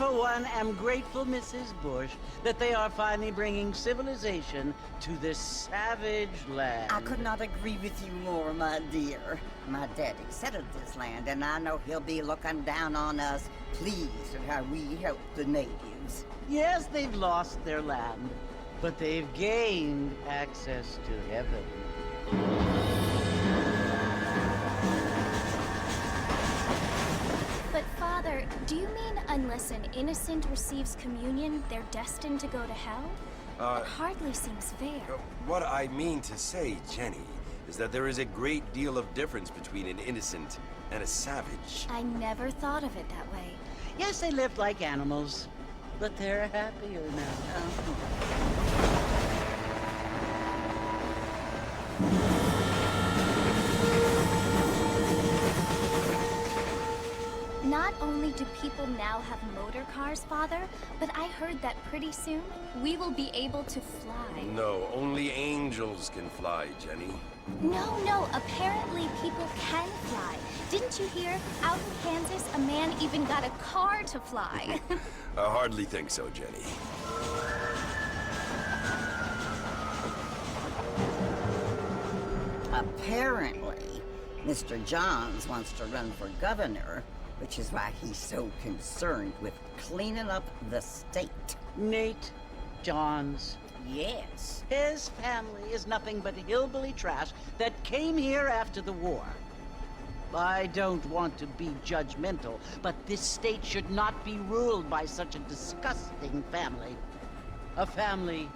for one, am grateful, Mrs. Bush, that they are finally bringing civilization to this savage land. I could not agree with you more, my dear. My daddy settled this land, and I know he'll be looking down on us, pleased at how we help the natives. Yes, they've lost their land, but they've gained access to heaven. But Father, do you mean unless an innocent receives communion, they're destined to go to hell? That hardly seems fair. What I mean to say, Jenny, is that there is a great deal of difference between an innocent and a savage. I never thought of it that way. Yes, they lived like animals, but they're happier now. Not only do people now have motor cars, Father, but I heard that pretty soon we will be able to fly. No, only angels can fly, Jenny. No, apparently people can fly. Didn't you hear? Out in Kansas, a man even got a car to fly. I hardly think so, Jenny. Apparently, Mr. Johns wants to run for governor, which is why he's so concerned with cleaning up the state. Nate Johns. Yes. His family is nothing but hillbilly trash that came here after the war. I don't want to be judgmental, but this state should not be ruled by such a disgusting family. A family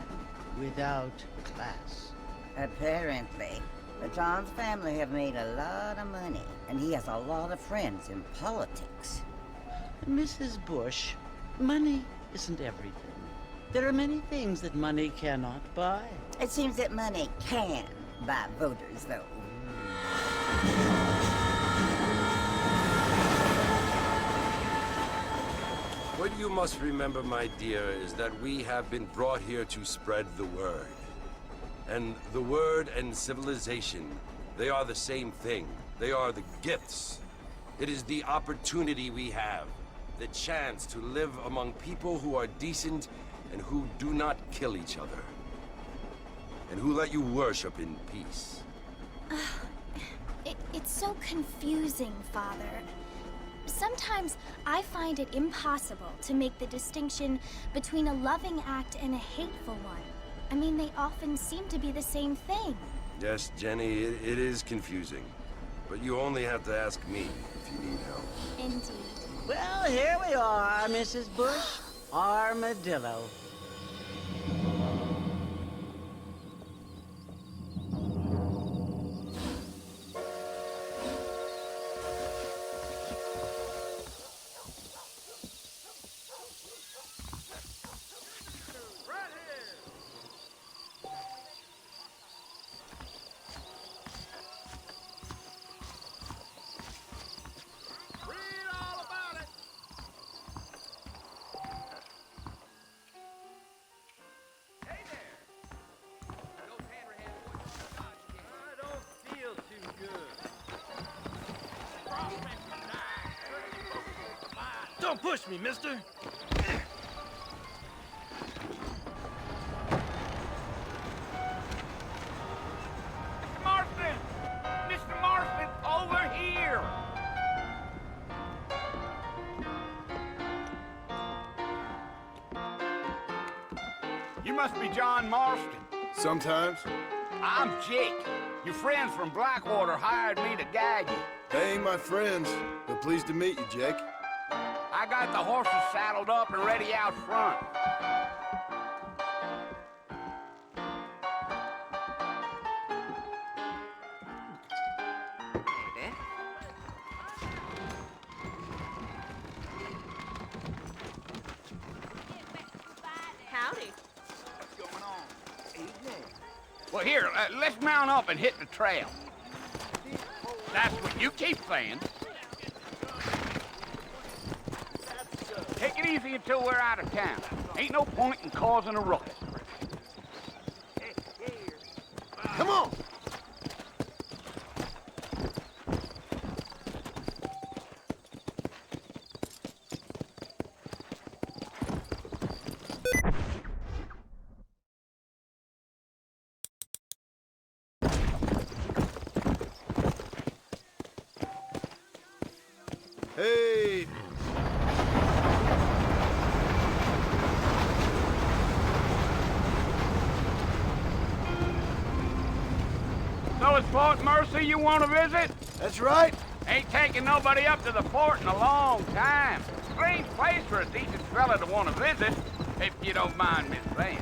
without class. Apparently. The Johns family have made a lot of money, and he has a lot of friends in politics. Mrs. Bush, money isn't everything. There are many things that money cannot buy. It seems that money can buy voters, though. What you must remember, my dear, is that we have been brought here to spread the word. And the word and civilization, they are the same thing. They are the gifts. It is the opportunity we have, the chance to live among people who are decent and who do not kill each other. And who let you worship in peace. It's so confusing, Father. Sometimes I find it impossible to make the distinction between a loving act and a hateful one. I mean, they often seem to be the same thing. Yes, Jenny, it is confusing. But you only have to ask me if you need help. Indeed. Well, here we are, Mrs. Bush. Armadillo. Don't push me, mister! Marston! Mr. Marston, over here! You must be John Marston. Sometimes. I'm Jake. Your friends from Blackwater hired me to guide you. They ain't my friends, but pleased to meet you, Jake. I got the horses saddled up and ready out front. Howdy. What's going on? Evening. Well, here, let's mount up and hit the trail. That's what you keep saying. Take it easy until we're out of town. Ain't no point in causing a ruckus. Come on! So it's Fort Mercy you want to visit? That's right. Ain't taking nobody up to the fort in a long time. Strange place for a decent fella to want to visit, if you don't mind me saying.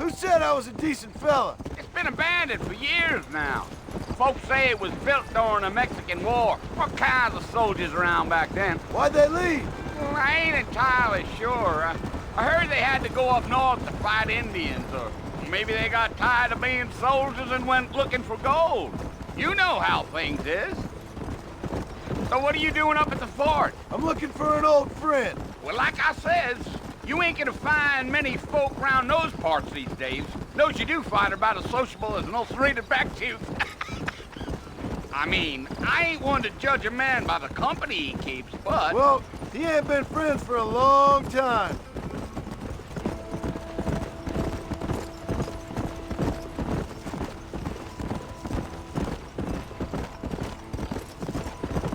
Who said I was a decent fella? It's been abandoned for years now. Folks say it was built during the Mexican War. What kinds of soldiers around back then? Why'd they leave? Well, I ain't entirely sure. I heard they had to go up north to fight Indians, or maybe they got tired of being soldiers and went looking for gold. You know how things is. So what are you doing up at the fort? I'm looking for an old friend. Well, like I says, you ain't gonna find many folk around those parts these days. Those you do find are about as sociable as an ulcerated back tooth. I mean, I ain't one to judge a man by the company he keeps, but... Well, he ain't been friends for a long time.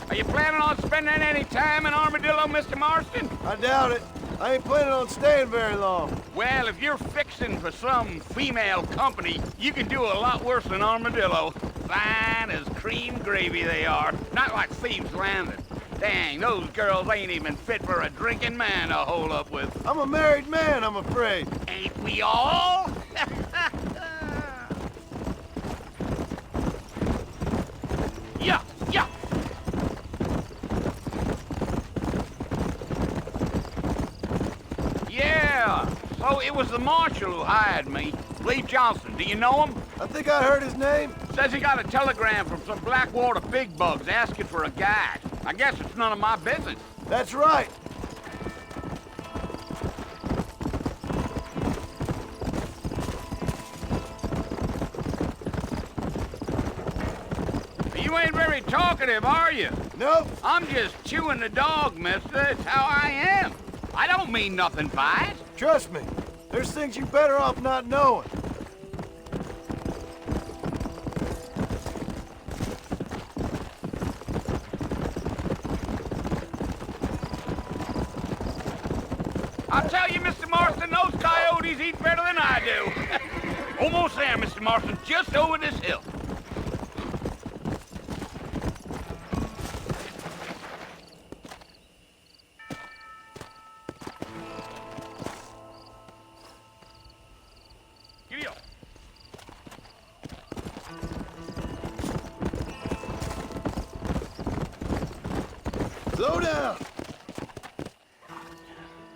Are you planning on spending any time in Armadillo, Mr. Marston? I doubt it. I ain't planning on staying very long. Well, if you're fixing for some female company, you can do a lot worse than Armadillo. Fine as cream gravy they are. Not like Thieves' Landing. Dang, those girls ain't even fit for a drinking man to hole up with. I'm a married man, I'm afraid. Ain't we all? Yeah, yeah. Yeah, so it was the marshal who hired me. Lee Johnson, do you know him? I think I heard his name. Says he got a telegram from some Blackwater big bugs asking for a guide. I guess it's none of my business. That's right. You ain't very talkative, are you? Nope. I'm just chewing the dog, mister. It's how I am. I don't mean nothing by it. Trust me. There's things you better off not knowing. I'll tell you, Mr. Marston, those coyotes eat better than I do. Almost there, Mr. Marston, just over this hill. Giddy up. Slow down.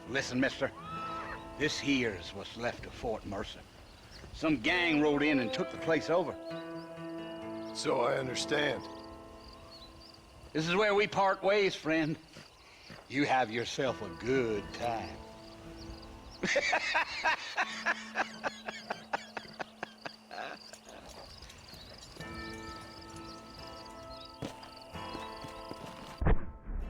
Listen, mister. This here's what's left of Fort Mercer. Some gang rode in and took the place over. So I understand. This is where we part ways, friend. You have yourself a good time.